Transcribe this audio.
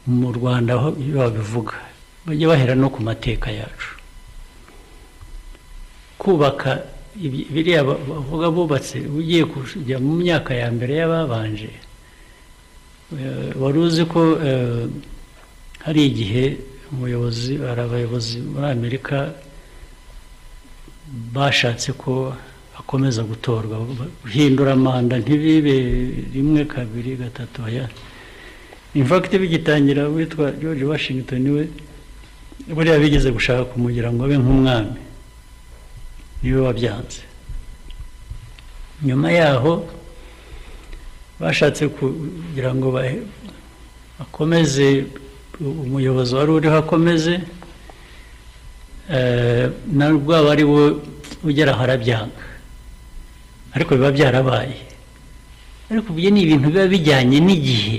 mu Rwanda aho babivuga bajya bahera no ku mateka yacu kubaka biriya bavuga bubatse ugiye kujya mu myaka ya mbere y'ababanje wari uzi ko hari igihe abayobozi muri Amerika bashatse ko akomeza gutorwa guhindura manda ntibibe rimwe kabiri gatatu in fact bigitangira witwa George Washington we buriya bigeze gushaka kumugira ngo abe nk'umwami niwe wabyanze nyuma yaho bashatse kugira ngo bakomeze umuyobozi wari uriho akomeze nabwo ari wo ugera harabyanga ariko biba byarabaye ariko byo ni ibintu biba bijyanye n'igihe